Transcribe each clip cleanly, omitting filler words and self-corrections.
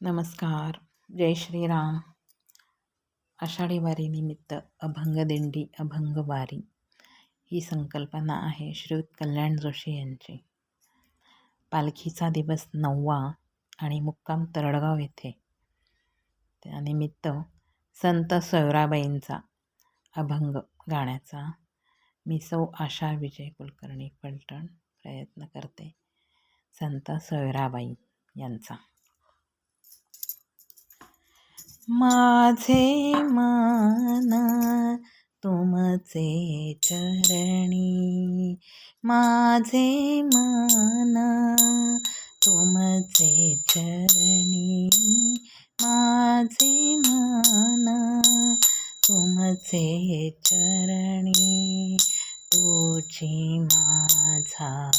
नमस्कार. जय श्रीराम. आषाढी वारीनिमित्त अभंगदिंडी अभंगवारी ही संकल्पना आहे श्रीयुत कल्याण जोशी यांची. पालखीचा दिवस 9वा आणि मुक्काम तरडगाव येथे. त्यानिमित्त संत सोयराबाईंचा अभंग गाण्याचा मी सौ आशा विजय कुलकर्णी फलटण प्रयत्न करते. संत सोयराबाई यांचा. माझे मन तुमचे चरणी, माझे मन तुमचे चरणी, माझे मन तुमचे चरणी, तुझी माझा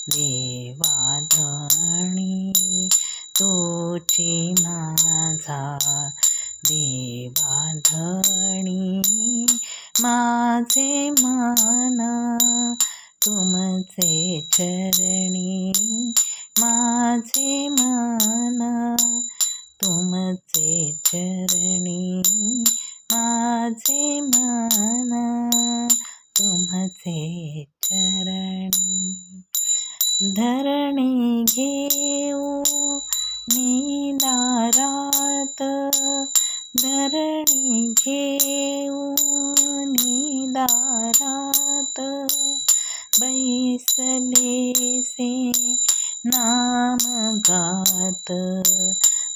देवाधणी, तुझी माझा देवाधणी, माझे मन तुमचे चरणी, माझे मन तुमचे चरणी, माझे मन तुमचे चरणी. धरणी घेऊ मी दारात, धरणी घेऊन दारात, बैसलेसे नाम गात,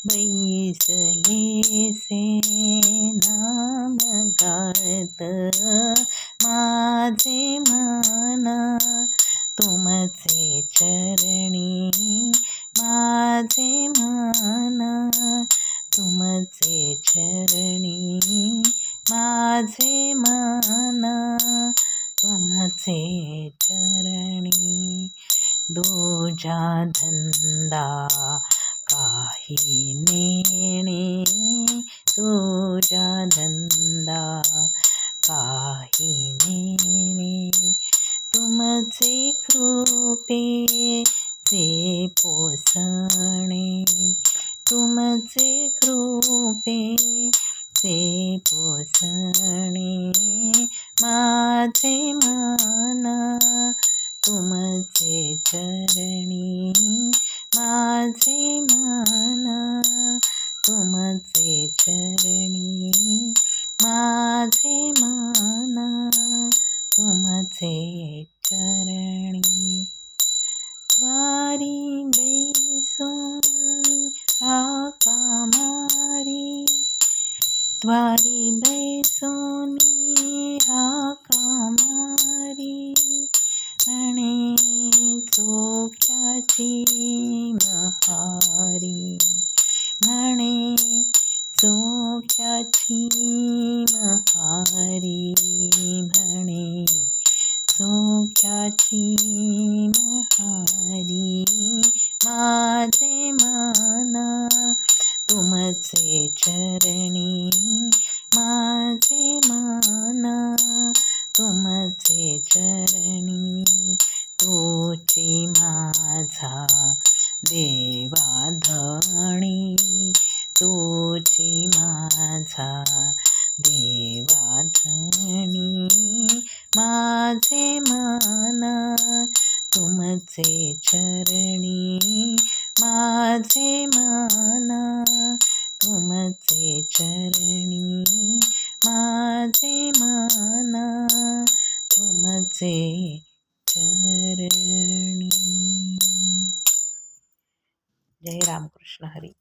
बैसलेसे नाम गात, माझे मन तुमचे चरणी, माझे मन तुमचे चरणी, माझे मन तुमचे चरणी. दूजा धंदा काही नेणे, दूजा धंदा काही नेणे, तुमचे कृपेचे पोसणे, तुमचे कृपेचे पोसणे, माझे मन तुमचे चरणी, माझे मन तुमचे चरणी, माझे मन तुमचे चरणी. द्वारी बैसून हाका मारी, द्वारी बैसून हाका मारी, म्हणे चोख्याची महारी, म्हणे चोख्याची महारी, म्हणे चोख्याची महारी, माझे मन तुमचे चरणी, माझे मन तुमचे चरणी, तुझी माझा देवाधणी, तुझी माझा देवाधणी, माझे मन तुमचे चरणी, माझे मन तुमचे चरणी, माझे मन तुमचे चरणी. जय रामकृष्ण हरी.